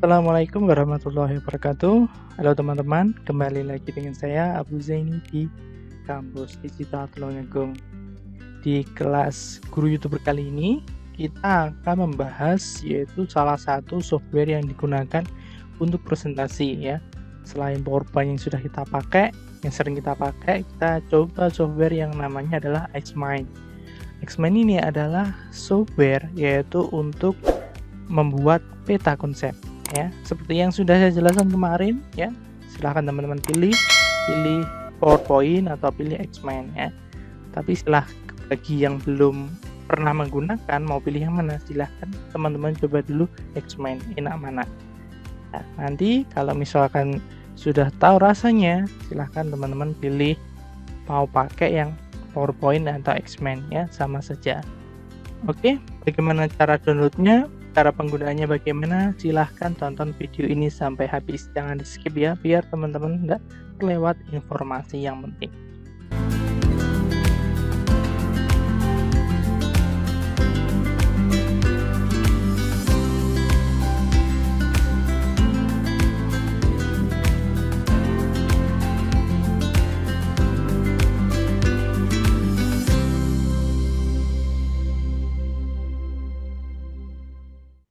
Assalamualaikum warahmatullahi wabarakatuh. Halo teman-teman, kembali lagi dengan saya Abu Zaini di Kampus Digital Tulungagung. Di kelas Guru YouTuber kali ini, kita akan membahas yaitu salah satu software yang digunakan untuk presentasi ya. Selain PowerPoint yang sudah kita pakai, yang sering kita pakai, kita coba software yang namanya adalah Xmind. Xmind ini adalah software yaitu untuk membuat peta konsep ya, seperti yang sudah saya jelaskan kemarin ya. Silahkan teman-teman pilih PowerPoint atau pilih Xmind ya. Tapi bagi yang belum pernah menggunakan, mau pilih yang mana, silahkan teman-teman coba dulu Xmind, enak mana. Nah, nanti kalau misalkan sudah tahu rasanya, silahkan teman-teman pilih mau pakai yang PowerPoint atau Xmind ya, sama saja. Oke, bagaimana cara downloadnya? Cara penggunaannya bagaimana? Silahkan tonton video ini sampai habis, jangan di skip ya, biar teman-teman nggak kelewat informasi yang penting.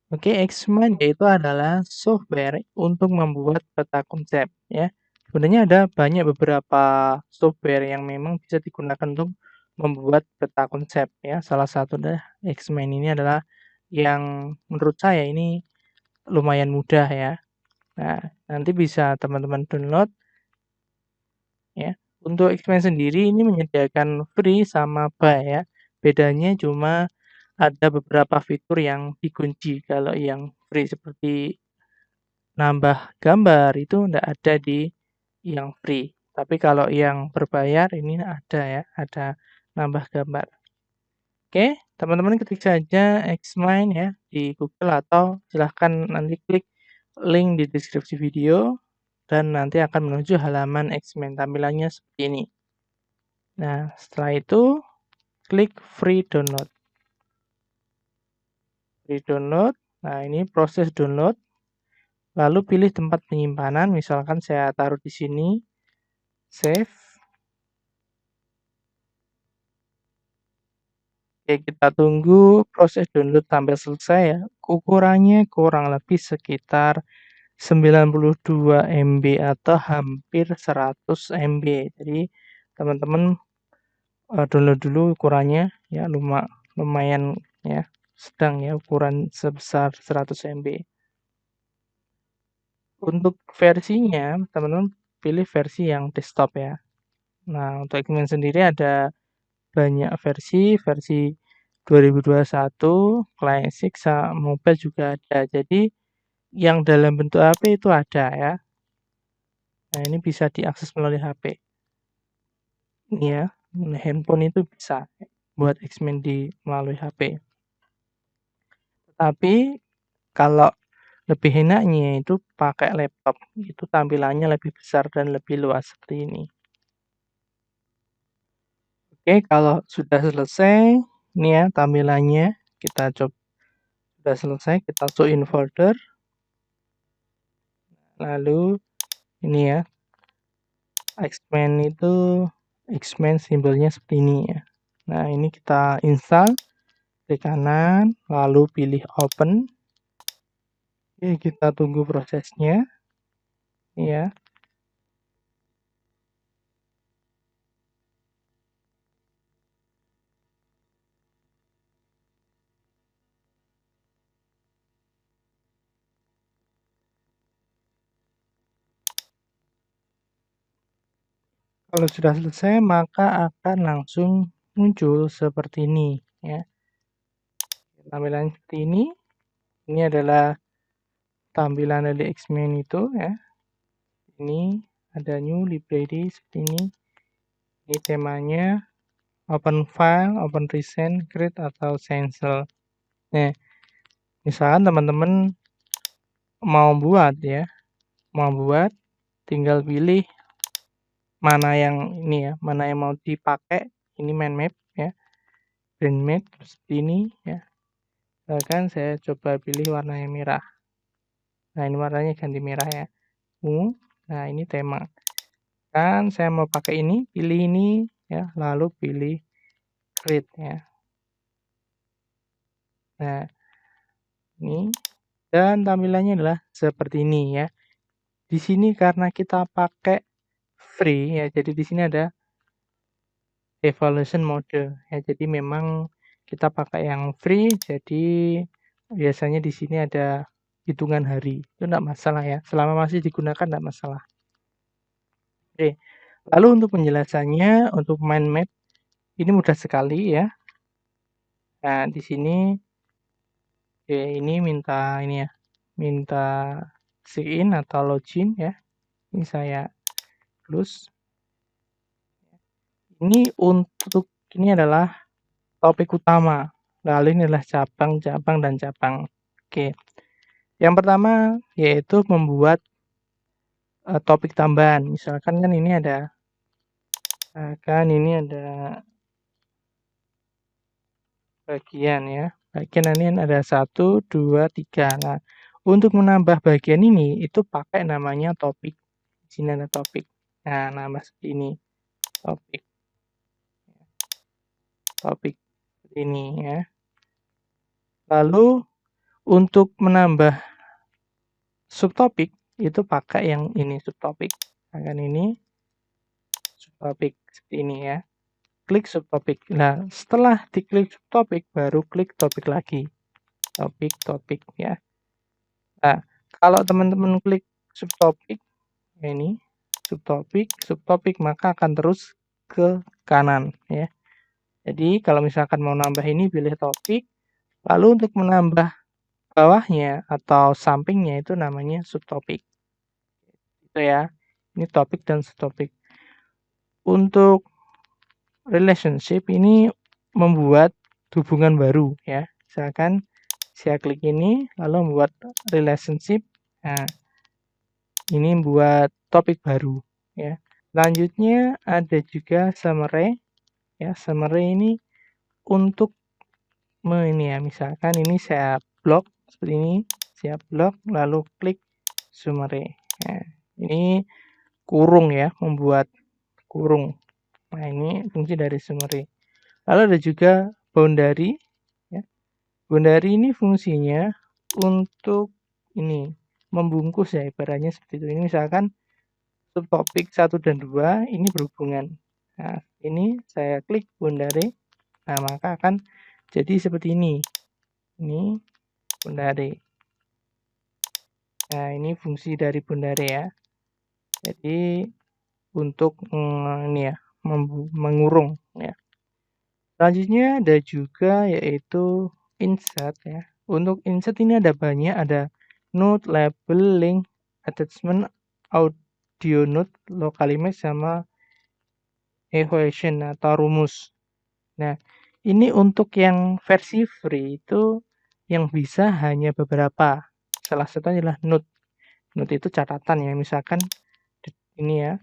Oke, Xmind yaitu adalah software untuk membuat peta konsep ya. Sebenarnya ada beberapa software yang memang bisa digunakan untuk membuat peta konsep ya. Salah satu adalah Xmind, ini adalah yang menurut saya ini lumayan mudah ya. Nah, nanti bisa teman-teman download ya. Untuk Xmind sendiri ini menyediakan free sama buy ya. Bedanya cuma ada beberapa fitur yang dikunci. Kalau yang free seperti nambah gambar itu enggak ada di yang free. Tapi kalau yang berbayar ini ada ya, ada nambah gambar. Oke, teman-teman ketik saja Xmind ya di Google atau silahkan nanti klik link di deskripsi video dan nanti akan menuju halaman Xmind. Tampilannya seperti ini. Nah, setelah itu klik free download. Free download. Nah, ini proses download. Lalu pilih tempat penyimpanan, misalkan saya taruh di sini, save. Oke, kita tunggu proses download sampai selesai ya. Ukurannya kurang lebih sekitar 92 MB atau hampir 100 MB. Jadi teman-teman download dulu ukurannya ya, lumayan ya, sedang ya, ukuran sebesar 100 MB. Untuk versinya, teman-teman pilih versi yang desktop ya. Nah, untuk Xmind sendiri ada banyak versi 2021, Classic, Mobile juga ada. Jadi yang dalam bentuk HP itu ada ya. Nah, ini bisa diakses melalui HP. Ini ya, handphone itu bisa buat Xmind melalui HP. Tapi kalau lebih enaknya itu pakai laptop, itu tampilannya lebih besar dan lebih luas seperti ini. Oke, kalau sudah selesai, ini ya tampilannya, kita coba. Sudah selesai, kita in folder. Lalu ini ya, Xmind simbolnya seperti ini ya. Nah, ini kita install, klik kanan, lalu pilih open. Oke, kita tunggu prosesnya. Ya. Kalau sudah selesai, maka akan langsung muncul seperti ini ya. Tampilan seperti ini. Ini adalah tampilan dari Xmind itu ya. Ini ada new library seperti ini. Ini temanya open file, open recent, create atau cancel. Nah, misalkan teman-teman mau buat tinggal pilih mana yang ini ya, mana yang mau dipakai. Ini mind map ya, brand map seperti ini ya. Misalkan saya coba pilih warna yang merah. Nah, ini warnanya ganti merah ya. Ungu. Nah, ini tema. Kan saya mau pakai ini, pilih ini ya, lalu pilih create ya. Nah, ini dan tampilannya adalah seperti ini ya. Di sini karena kita pakai free ya, jadi di sini ada evaluation mode ya. Jadi memang kita pakai yang free, jadi biasanya di sini ada hitungan hari. Itu enggak masalah ya, selama masih digunakan enggak masalah. Oke. Lalu untuk penjelasannya, untuk mind map ini mudah sekali ya. Nah, di sini ini minta ini ya, minta sign in atau login ya. Ini saya close. Ini untuk ini adalah topik utama. Lalu ini adalah cabang-cabang dan cabang. Oke. Yang pertama yaitu membuat topik tambahan. Misalkan kan ini ada bagian ya. Bagian ini ada 1, 2, 3. Nah, untuk menambah bagian ini itu pakai namanya topik. Di sini ada topik. Nah, nama seperti ini. Topik. Topik ini ya. Lalu untuk menambah subtopik itu pakai yang ini subtopik. Akan ini subtopik seperti ini ya. Klik subtopik. Nah, setelah diklik subtopik baru klik topik lagi. Topik ya. Nah, kalau teman-teman klik subtopik ini subtopik maka akan terus ke kanan ya. Jadi kalau misalkan mau nambah ini pilih topik, lalu untuk menambah bawahnya atau sampingnya itu namanya subtopik. Itu ya. Ini topik dan subtopik. Untuk relationship ini membuat hubungan baru ya. Misalkan saya klik ini lalu membuat relationship. Nah, ini buat topik baru ya. Selanjutnya ada juga summary ya. Summary ini untuk ini ya, misalkan ini saya blok seperti ini, saya blok lalu klik summary. Nah, ini kurung ya, membuat kurung. Nah, ini fungsi dari summary. Lalu ada juga boundary ya. Boundary ini fungsinya untuk ini membungkus ya, ibaratnya seperti itu. Ini misalkan subtopik 1 dan 2 ini berhubungan. Nah, ini saya klik boundary. Nah, maka akan jadi seperti ini. Ini boundary. Nah, ini fungsi dari boundary ya. Jadi untuk ini ya, mengurung ya. Selanjutnya ada juga yaitu insert ya. Untuk insert ini ada banyak, ada note, label, link, attachment, audio note, local image sama equation atau rumus. Nah, ini untuk yang versi free itu yang bisa hanya beberapa. Salah satunya adalah note. Note itu catatan ya, misalkan ini ya.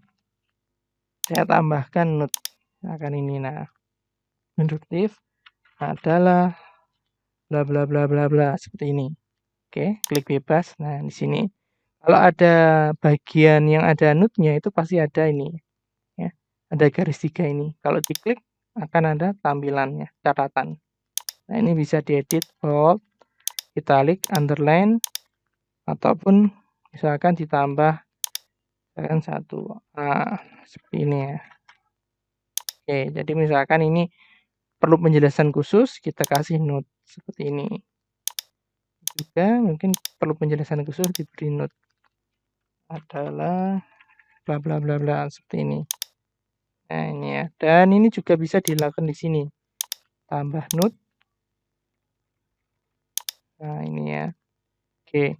Saya tambahkan note akan ini. Nah, induktif adalah bla bla bla bla bla seperti ini. Oke, klik bebas. Nah, di sini kalau ada bagian yang ada note-nya itu pasti ada ini ya. Ada garis 3 ini. Kalau diklik akan ada tampilannya, catatan. Nah, ini bisa diedit bold, italic, underline ataupun misalkan ditambah misalkan 1. Nah, seperti ini ya. Oke, jadi misalkan ini perlu penjelasan khusus, kita kasih note seperti ini. Juga mungkin perlu penjelasan khusus diberi note adalah bla bla bla bla seperti ini. Nah, ini ya. Dan ini juga bisa dilakukan di sini. Tambah note. Nah, ini ya. Oke.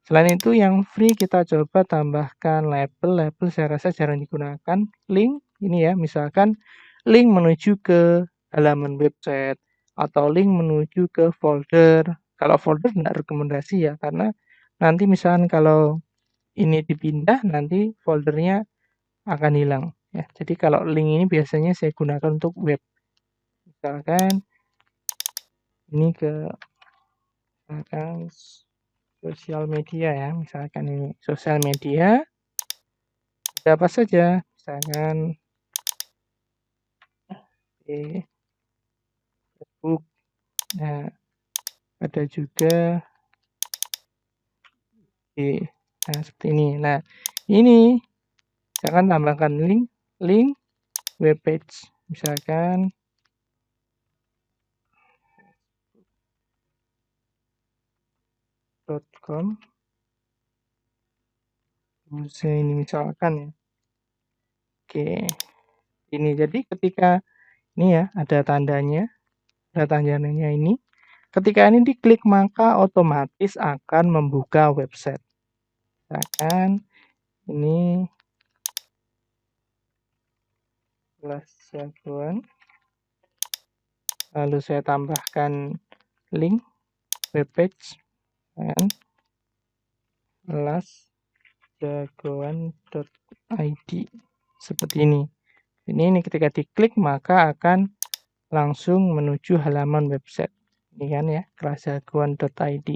Selain itu yang free kita coba tambahkan label. Label saya rasa jarang digunakan. Link ini ya, misalkan link menuju ke halaman website atau link menuju ke folder. Kalau folder tidak rekomendasi ya, karena nanti misalkan kalau ini dipindah nanti foldernya akan hilang ya. Jadi kalau link ini biasanya saya gunakan untuk web. Misalkan ini ke misalkan sosial media ya, misalkan ini sosial media, ada apa saja, misalkan Facebook, nah ada juga nah seperti ini. Nah ini jangan tambahkan link webpage, misalkan .com bisa ini misalkan ya. Oke, ini jadi ketika ini ya ada tandanya ini. Ketika ini diklik maka otomatis akan membuka website. Misalkan ini kelas jagoan, lalu saya tambahkan link webpage dan kelas jagoan.id seperti ini. Ini ketika diklik maka akan langsung menuju halaman website. Ini kan ya, kelasjagoan.id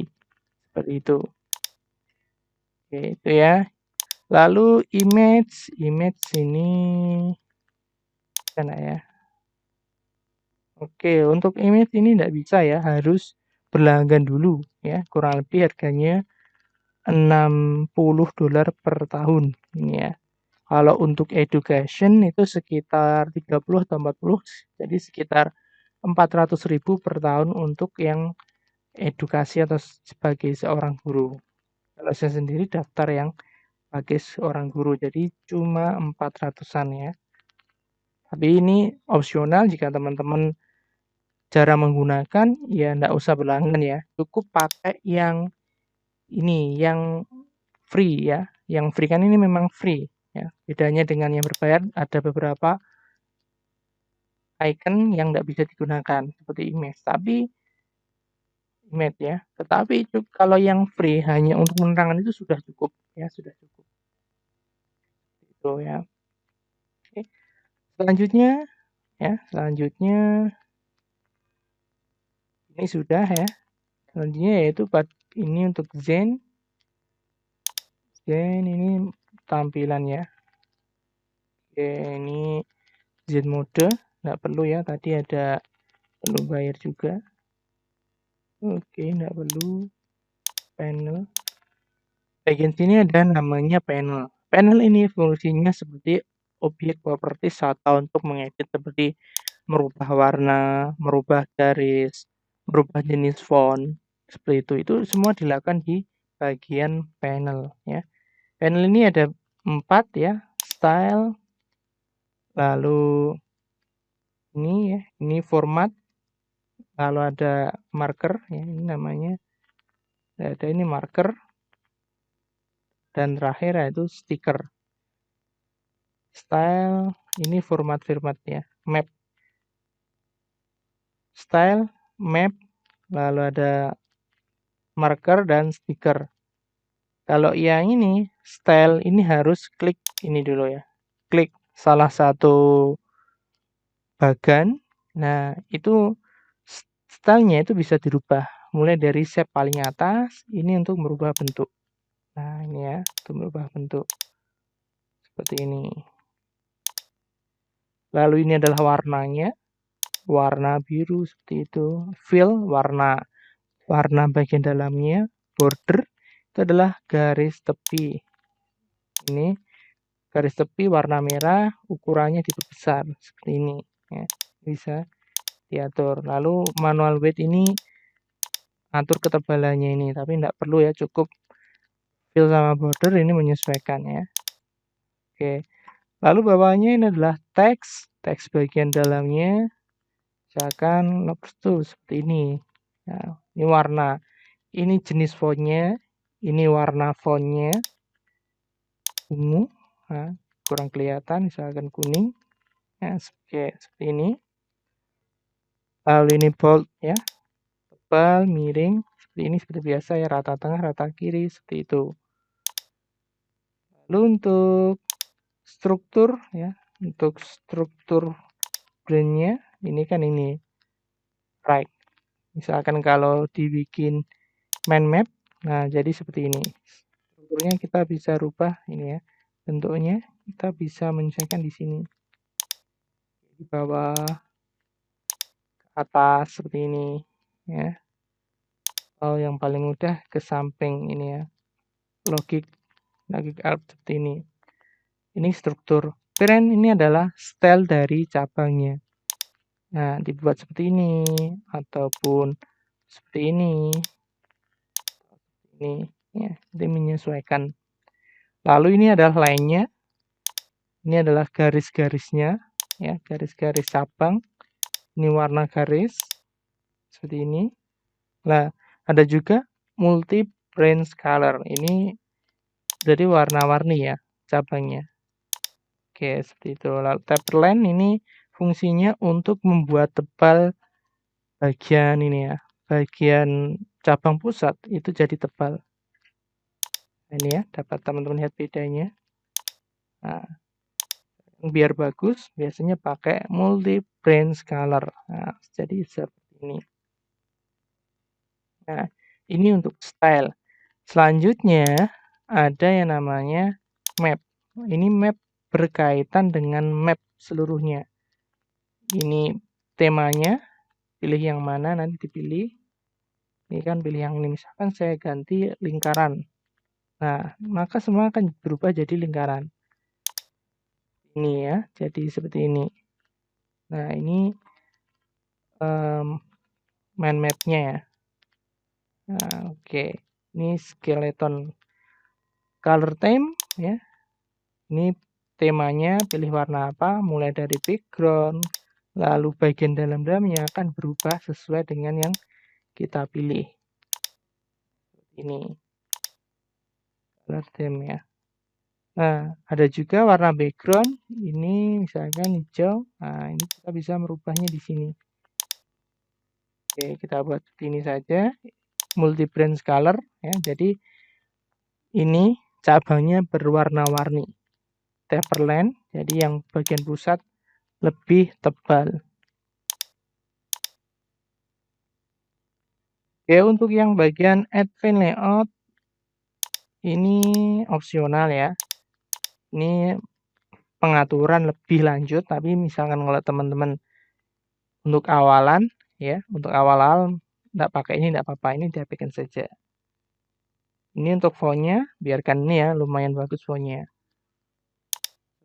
seperti itu. Oke, itu ya. Lalu image ini mana ya? Oke, untuk image ini tidak bisa ya, harus berlangganan dulu ya. Kurang lebih harganya $60 per tahun ini ya. Kalau untuk education itu sekitar 30 atau 40, jadi sekitar 400.000 per tahun untuk yang edukasi atau sebagai seorang guru. Kalau saya sendiri daftar yang sebagai seorang guru, jadi cuma 400-an ya. Tapi ini opsional jika teman-teman cara menggunakan, ya enggak usah berlangganan ya. Cukup pakai yang ini, yang free ya. Yang free kan ini memang free ya. Bedanya dengan yang berbayar ada beberapa icon yang enggak bisa digunakan seperti image. Tapi image ya. Tetapi kalau yang free hanya untuk penerangan itu sudah cukup ya, sudah cukup. Itu ya. Oke. Selanjutnya ini sudah ya. Selanjutnya yaitu ini untuk Zen ini tampilan ya. Oke, ini Zen mode nggak perlu ya, tadi ada perlu bayar juga. Oke, nggak perlu. Panel bagian sini ada namanya panel. Panel ini fungsinya seperti objek properties atau untuk mengedit seperti merubah warna, merubah garis, merubah jenis font seperti itu. Itu semua dilakukan di bagian panel ya. Panel ini ada 4 ya, style, lalu ini ya, ini format, lalu ada marker ya, ini namanya ada ini marker, dan terakhir yaitu stiker. Style ini formatnya, map, style, map, lalu ada marker dan stiker. Kalau yang ini style ini harus klik ini dulu ya, klik salah satu bagan. Nah itu stylenya itu bisa dirubah mulai dari shape paling atas ini untuk merubah bentuk. Nah ini ya, untuk merubah bentuk seperti ini. Lalu ini adalah warnanya, warna biru seperti itu. Fill warna bagian dalamnya. Border itu adalah garis tepi. Ini garis tepi warna merah, ukurannya diperbesar seperti ini ya, bisa diatur. Lalu manual weight ini atur ketebalannya ini, tapi tidak perlu ya, cukup fill sama border ini menyesuaikan ya. Oke, lalu bawahnya ini adalah teks bagian dalamnya, misalkan Lobster seperti ini. Nah, ini warna, ini jenis fontnya, ini warna fontnya ungu, nah, kurang kelihatan, misalkan kuning, nah, seperti ini. Lalu ini bold ya, tebal, miring, seperti ini seperti biasa ya, rata tengah, rata kiri, seperti itu. Lalu untuk struktur ya, untuk struktur brandnya ini kan ini right. Misalkan kalau dibikin mind map, Nah, jadi seperti ini. Strukturnya kita bisa rubah ini ya. Bentuknya kita bisa menyesuaikan di sini. Di bawah, ke atas seperti ini ya. Atau yang paling mudah ke samping ini ya. Logic art seperti ini. Ini struktur. Brand ini adalah style dari cabangnya. Nah, dibuat seperti ini ataupun seperti ini. Ini ya, jadi menyesuaikan. Lalu ini adalah lainnya. Ini adalah garis-garisnya ya, garis-garis cabang. Ini warna garis seperti ini. Nah, ada juga multi brand color. Ini jadi warna-warni ya cabangnya. Oke, seperti itu. Lalu taper line ini fungsinya untuk membuat tebal bagian ini ya, bagian cabang pusat itu jadi tebal. Nah, ini ya, dapat teman-teman lihat bedanya. Nah, biar bagus biasanya pakai multi brand color. Nah, jadi seperti ini. Nah, ini untuk style. Selanjutnya ada yang namanya map. Ini map berkaitan dengan map seluruhnya. Ini temanya, pilih yang mana nanti dipilih. Ini kan pilih yang ini, misalkan saya ganti lingkaran. Nah, maka semua akan berubah jadi lingkaran. Ini ya, jadi seperti ini. Nah, ini mind map-nya ya. Nah, oke. Ini skeleton color theme ya. Ini temanya, pilih warna apa, mulai dari background, lalu bagian dalam-dalamnya akan berubah sesuai dengan yang kita pilih. Ini color theme ya. Nah, ada juga warna background, ini misalkan hijau. Nah, ini kita bisa merubahnya di sini. Oke, kita buat seperti ini saja. Multi brand color ya. Jadi ini cabangnya berwarna-warni. Taperland, jadi yang bagian pusat lebih tebal. Oke, untuk yang bagian advanced layout ini opsional ya. Ini pengaturan lebih lanjut, tapi misalkan kalau teman-teman untuk awalan ya, untuk awal-awal enggak pakai ini enggak apa-apa, ini diapaikan saja. Ini untuk fontnya, biarkan ini ya, lumayan bagus fontnya.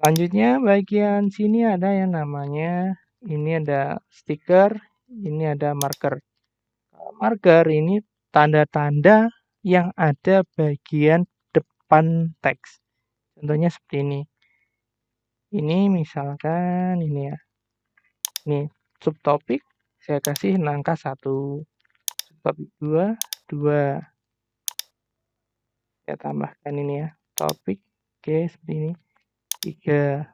Selanjutnya bagian sini ada yang namanya, ini ada stiker, ini ada marker. Marker ini tanda-tanda yang ada bagian depan teks. Contohnya seperti ini. Ini misalkan ini ya. Ini subtopik, saya kasih angka 1. Subtopik 2, 2. Saya tambahkan ini ya. Topik, oke seperti ini. 3.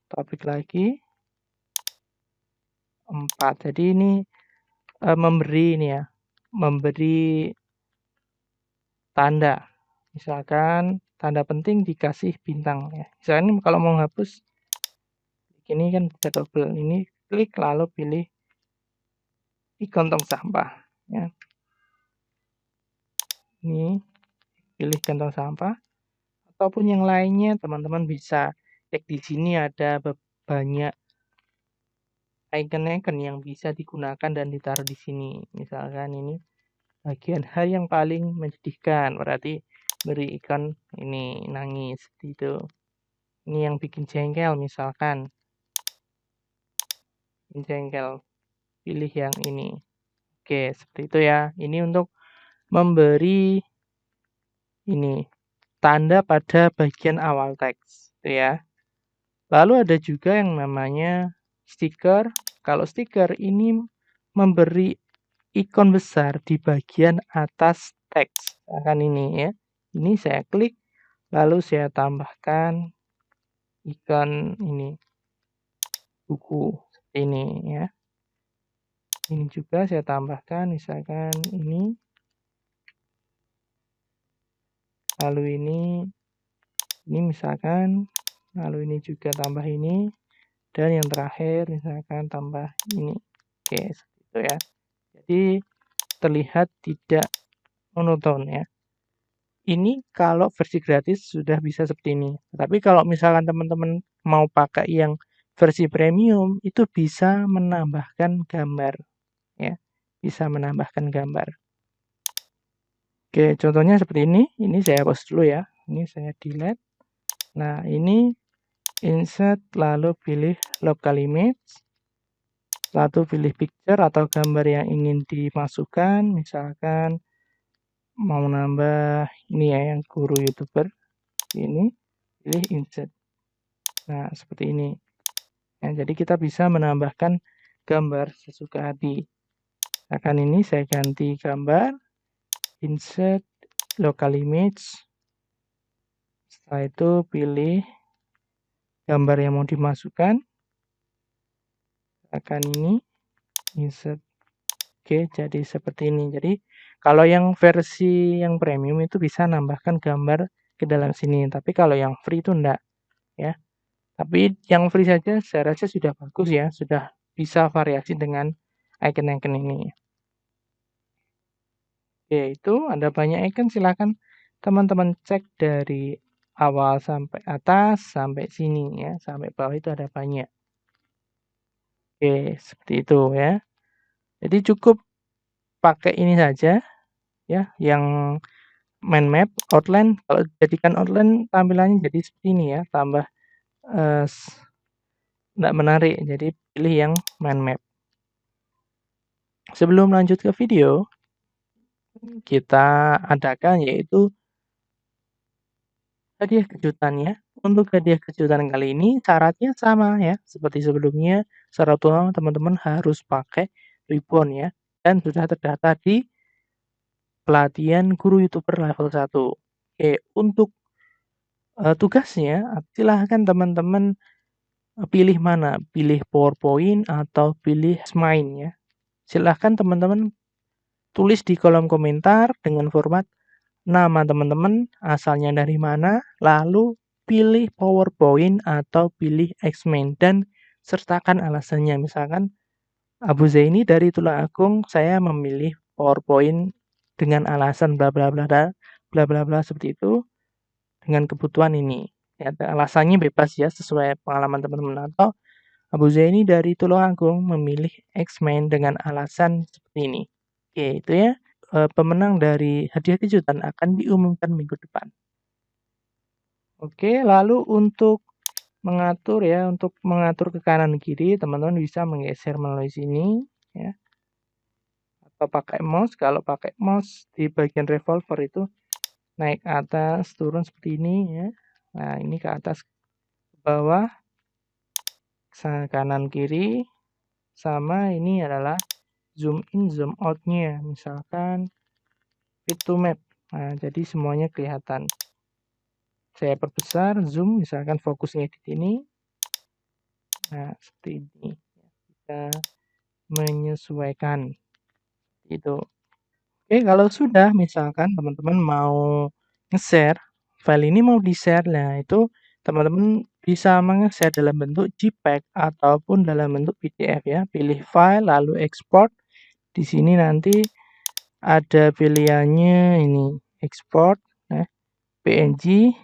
Topik lagi 4. Jadi ini memberi ini ya, memberi tanda. Misalkan tanda penting dikasih bintang ya. Misalkan kalau mau hapus ini kan bisa double. Ini klik lalu pilih ikon tong sampah ya. Ini pilih kantong sampah ataupun yang lainnya teman-teman bisa cek di sini ada banyak icon-icon yang bisa digunakan dan ditaruh di sini. Misalkan ini bagian hal yang paling menyedihkan, berarti beri ikon ini nangis gitu. Ini yang bikin jengkel misalkan. Jengkel, pilih yang ini. Oke, seperti itu ya. Ini untuk memberi ini tanda pada bagian awal teks, gitu ya. Lalu ada juga yang namanya stiker. Kalau stiker ini memberi ikon besar di bagian atas teks. Akan ini ya. Ini saya klik, lalu saya tambahkan ikon ini buku seperti ini ya. Ini juga saya tambahkan misalkan ini. Lalu ini misalkan, lalu ini juga tambah ini, dan yang terakhir misalkan tambah ini. Oke, seperti itu ya. Jadi terlihat tidak monoton ya. Ini kalau versi gratis sudah bisa seperti ini. Tapi kalau misalkan teman-teman mau pakai yang versi premium, itu bisa menambahkan gambar ya. Bisa menambahkan gambar. Oke, contohnya seperti ini. Ini saya hapus dulu ya. Ini saya delete. Nah, ini insert lalu pilih local image. Lalu pilih picture atau gambar yang ingin dimasukkan. Misalkan mau nambah ini ya yang guru YouTuber. Ini pilih insert. Nah, seperti ini. Ya, jadi kita bisa menambahkan gambar sesuka hati. Akan ini saya ganti gambar, insert local image. Setelah itu pilih gambar yang mau dimasukkan. Akan ini insert. Oke, jadi seperti ini. Jadi kalau yang versi yang premium itu bisa nambahkan gambar ke dalam sini. Tapi kalau yang free itu enggak ya. Tapi yang free saja saya rasa sudah bagus ya, sudah bisa variasi dengan icon-icon ini. Oke, itu ada banyak icon, silakan teman-teman cek dari awal sampai atas, sampai sini ya, sampai bawah itu ada banyak. Oke, seperti itu ya. Jadi cukup pakai ini saja ya, yang mind map, outline. Kalau jadikan outline tampilannya jadi seperti ini ya, tambah nggak menarik. Jadi pilih yang mind map. Sebelum lanjut ke video, kita adakan yaitu hadiah kejutan ya. Untuk hadiah kejutan kali ini syaratnya sama ya, seperti sebelumnya. Syarat utama teman-teman harus pakai ribbon ya, dan sudah terdaftar di pelatihan guru YouTuber level 1. Oke, untuk tugasnya silahkan teman-teman pilih mana, pilih PowerPoint atau pilih Smine ya. Silahkan teman-teman tulis di kolom komentar dengan format nama teman-teman, asalnya dari mana, lalu pilih PowerPoint atau pilih Xmain dan sertakan alasannya. Misalkan Abu Zaini dari Tulungagung, saya memilih PowerPoint dengan alasan bla bla bla bla bla bla seperti itu dengan kebutuhan ini. Ya, alasannya bebas ya sesuai pengalaman teman-teman, atau Abu Zaini dari Tulungagung memilih Xmain dengan alasan seperti ini. Oke, itu ya. Pemenang dari hadiah kejutan akan diumumkan minggu depan. Oke, lalu untuk mengatur ya, untuk mengatur ke kanan kiri, teman-teman bisa menggeser melalui sini ya. Atau pakai mouse. Kalau pakai mouse di bagian revolver itu naik atas, turun seperti ini ya. Nah, ini ke atas, ke bawah, kanan kiri, sama ini adalah zoom in, zoom out-nya. Misalkan fit to map. Nah, jadi semuanya kelihatan. Saya perbesar, zoom, misalkan fokusnya di sini. Nah, seperti ini. Kita menyesuaikan. Itu. Oke, kalau sudah, misalkan teman-teman mau nge-share, file ini mau di-share, nah itu teman-teman bisa menge-share dalam bentuk JPEG ataupun dalam bentuk PDF ya. Pilih file, lalu export. Di sini nanti ada pilihannya ini, export, PNG,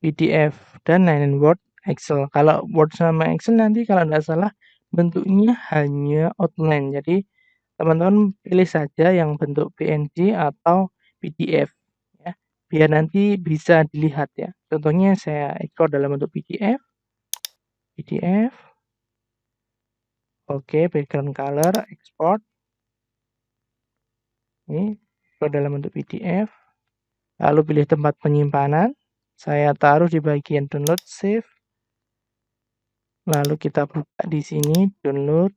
PDF, dan lain-lain, Word, Excel. Kalau Word sama Excel nanti kalau tidak salah bentuknya hanya outline. Jadi teman-teman pilih saja yang bentuk PNG atau PDF ya, biar nanti bisa dilihat ya. Contohnya saya export dalam bentuk PDF. Oke, background color, export. Ini export dalam bentuk PDF. Lalu pilih tempat penyimpanan. Saya taruh di bagian download, save. Lalu kita buka di sini download.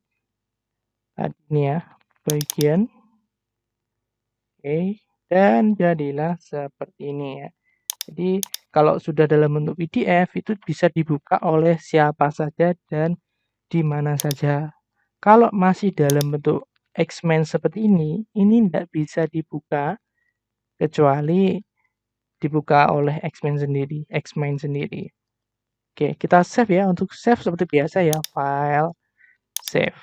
Ini ya, bagian. Oke, dan jadilah seperti ini ya. Jadi kalau sudah dalam bentuk PDF itu bisa dibuka oleh siapa saja dan di mana saja. Kalau masih dalam bentuk Xmain seperti ini tidak bisa dibuka kecuali dibuka oleh Xmain sendiri. Oke, kita save ya. Untuk save seperti biasa ya, file, save.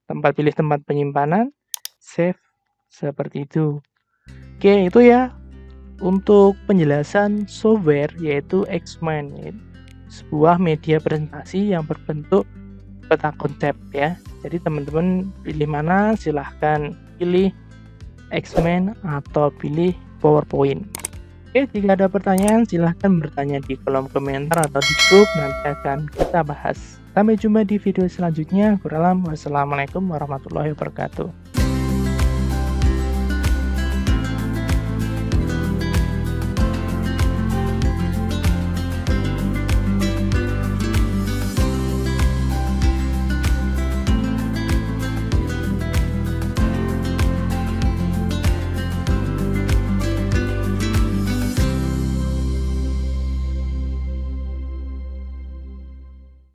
Pilih tempat penyimpanan, save seperti itu. Oke, itu ya untuk penjelasan software yaitu Xmind, sebuah media presentasi yang berbentuk peta konsep ya. Jadi teman-teman pilih mana, silahkan pilih Xmind atau pilih PowerPoint. Oke, jika ada pertanyaan silahkan bertanya di kolom komentar atau di grup, nanti akan kita bahas. Sampai jumpa di video selanjutnya. Wassalamualaikum warahmatullahi wabarakatuh.